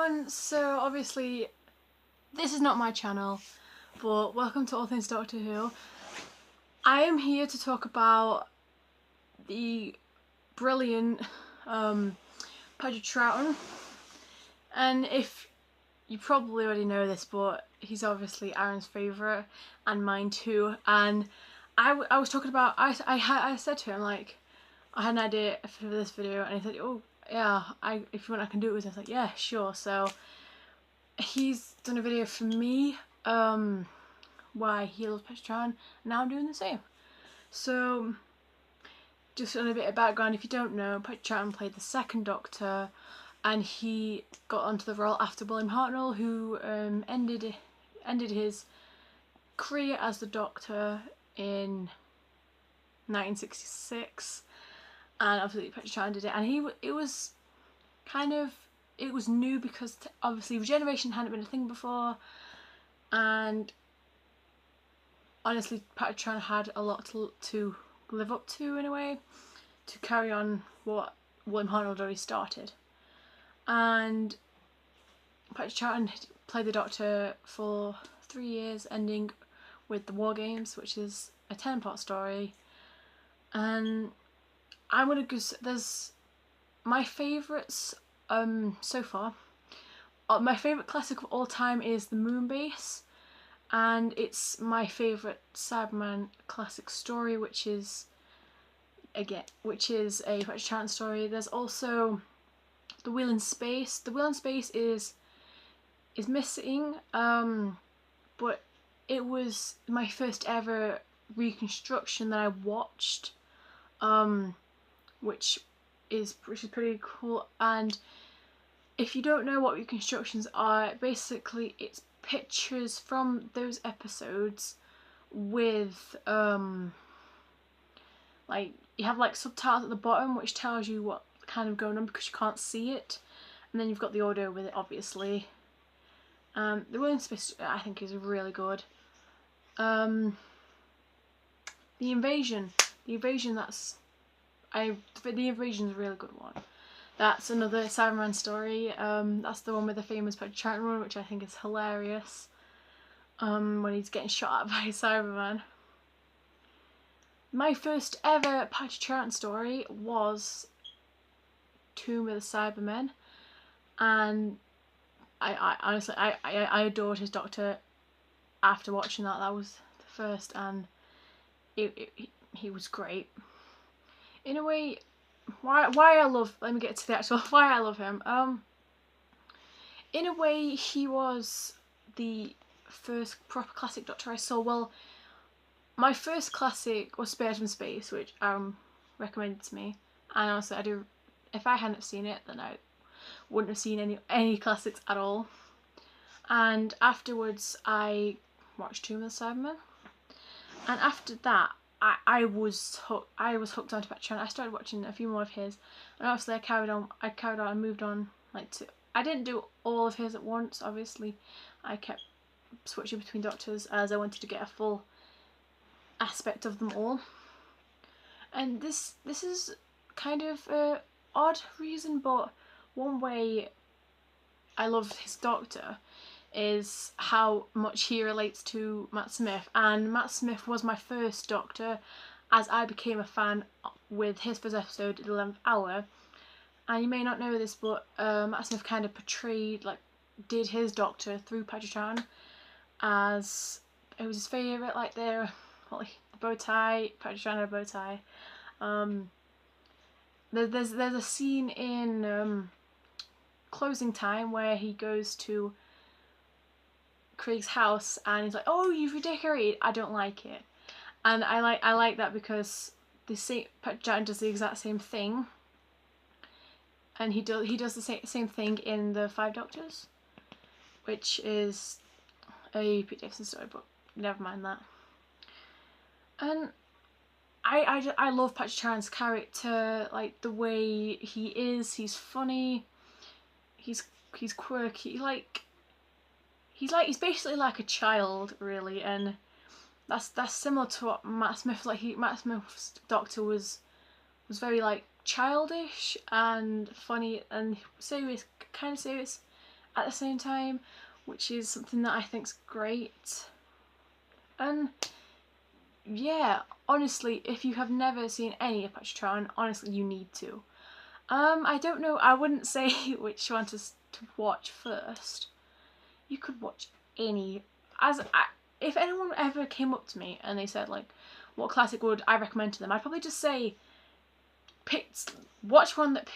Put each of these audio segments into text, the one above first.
everyone, so obviously this is not my channel, but welcome to All Things Doctor Who. I am here to talk about the brilliant Patrick Troughton, and if you probably already know this, but he's obviously Aaron's favourite and mine too. And I was talking about, I said to him, like, I had an idea for this video, and he said, oh yeah, if you want I can do it with this. I was like, yeah, sure. So he's done a video for me why he loves Patrick Troughton, and now I'm doing the same. So just on a bit of background, if you don't know, Patrick Troughton played the second Doctor, and he got onto the role after William Hartnell, who ended his career as the Doctor in 1966, and obviously Patrick Troughton did it, and it was new because obviously regeneration hadn't been a thing before, and honestly Patrick Troughton had a lot to live up to in a way, to carry on what William Hartnell had already started. And Patrick Troughton played the Doctor for 3 years, ending with the War Games, which is a 10-part story. And I'm gonna go. There's my favourites so far. My favourite classic of all time is the Moonbase, and it's my favourite Cyberman classic story, which is a Patrick Troughton story. There's also the Wheel in Space. The Wheel in Space is missing, but it was my first ever reconstruction that I watched, which is pretty cool. And if you don't know what reconstructions are, basically it's pictures from those episodes with like, you have like subtitles at the bottom which tells you what kind of going on because you can't see it, and then you've got the audio with it, obviously. The Wheel in Space I think is really good. The Invasion, the Invasion is a really good one. That's another Cyberman story. That's the one with the famous Patrick Troughton run, which I think is hilarious. When he's getting shot at by a Cyberman. My first ever Patrick Troughton story was Tomb of the Cybermen, and I honestly I adored his Doctor after watching that. That was the first, and he was great. In a way, why I love, let me get to the actual why I love him. In a way, he was the first proper classic Doctor I saw. Well, my first classic was Spared from Space, which recommended to me, and honestly I do, if I hadn't seen it then I wouldn't have seen any classics at all. And afterwards I watched Tomb of the Cybermen, and after that I was hooked onto Patrick Troughton. I started watching a few more of his, and obviously I carried on and moved on, like, to, I didn't do all of his at once, obviously. I kept switching between Doctors as I wanted to get a full aspect of them all. And this is kind of a odd reason, but one way I love his Doctor is how much he relates to Matt Smith, and Matt Smith was my first Doctor, as I became a fan with his first episode, The 11th Hour. And you may not know this, but Matt Smith kind of portrayed, like, did his Doctor through Patrick Troughton, as it was his favourite, like the bow tie, Patrick Troughton had a bow tie. There's a scene in Closing Time where he goes to Craig's house and he's like, "Oh, you've redecorated. I don't like it." And I like that because Patrick Troughton does the exact same thing, and he does the same thing in the Five Doctors, which is a Pete Davidson story, but never mind that. And I love Patrick Troughton's character, like the way he is. He's funny. He's quirky. He's basically like a child, really, and that's similar to what Matt Smith, Matt Smith's Doctor was very, like, childish and funny and serious, kind of serious, at the same time, which is something that I think's great. And yeah, honestly, if you have never seen any Apache Tron, honestly, you need to. I don't know, I wouldn't say which one to watch first. You could watch any. If anyone ever came up to me and they said, like, what classic would I recommend to them, I'd probably just say, watch one that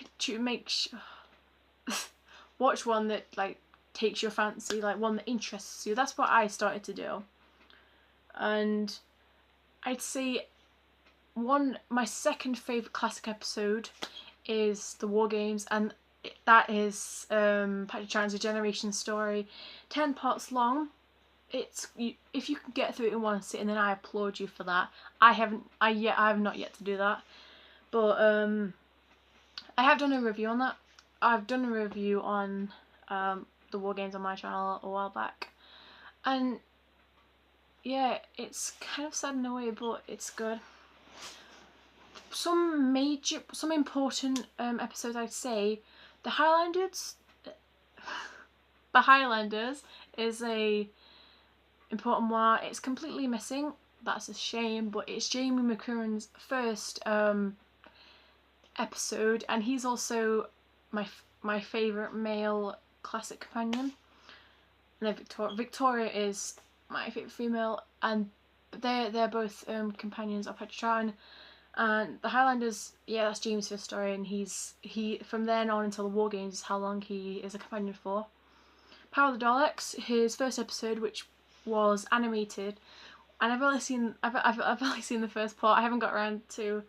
watch one that, like, takes your fancy, like, one that interests you. That's what I started to do. And I'd say my second favourite classic episode is the War Games, and that is Patrick Chan's A Generation Story, 10 parts long. If you can get through it in one sitting, then I applaud you for that. I have not yet to do that, but I have done a review on that. I've done a review on the War Games on my channel a while back, and yeah, it's kind of sad in a way, but it's good. Some important episodes, I'd say, the Highlanders. The Highlanders is a important one. It's completely missing. That's a shame, but it's Jamie McCurran's first episode, and he's also my favourite male classic companion. And then Victoria is my favourite female, and they're both companions of Petran. And the Highlanders, yeah, that's Jamie's first story, and he from then on until the War Games is how long he is a companion for. Power of the Daleks, his first episode, which was animated, and I've only seen the first part. I haven't got around to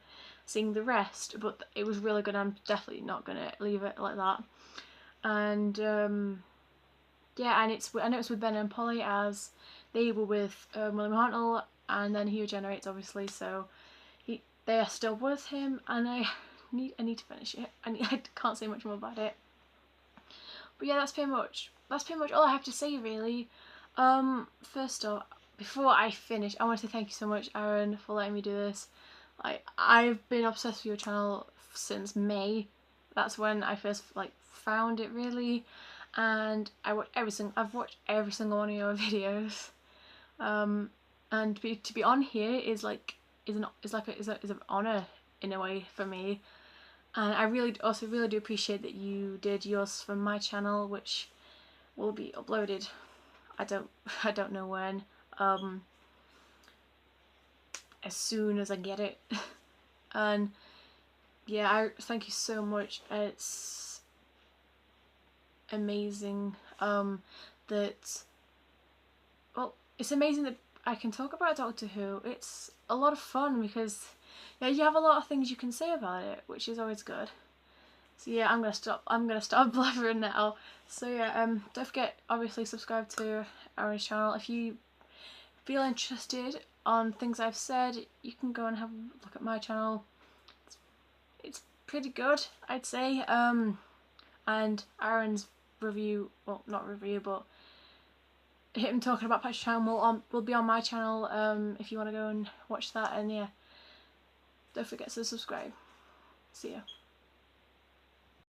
seeing the rest, but it was really good. I'm definitely not gonna leave it like that. And yeah, and I know it's with Ben and Polly, as they were with William Hartnell, and then he regenerates, obviously, so they are still with him, and I need to finish it. I can't say much more about it. But yeah, that's pretty much all I have to say, really. First off, before I finish, I want to thank you so much, Aaron, for letting me do this. I've been obsessed with your channel since May. That's when I first found it, really, and I've watched every single one of your videos. And to be on here is an honour in a way for me, and I really do appreciate that you did yours from my channel, which will be uploaded. I don't know when. As soon as I get it. And yeah, I thank you so much. It's amazing it's amazing that I can talk about Doctor Who. It's a lot of fun because yeah, you have a lot of things you can say about it, which is always good. So yeah, I'm gonna stop blabbering now. So yeah, don't forget, obviously, subscribe to Aaron's channel. If you feel interested on things I've said, you can go and have a look at my channel. It's pretty good, I'd say. And Aaron's review, well, not review, but him talking about Patch Channel will be on my channel, if you want to go and watch that. And yeah, don't forget to subscribe. See ya.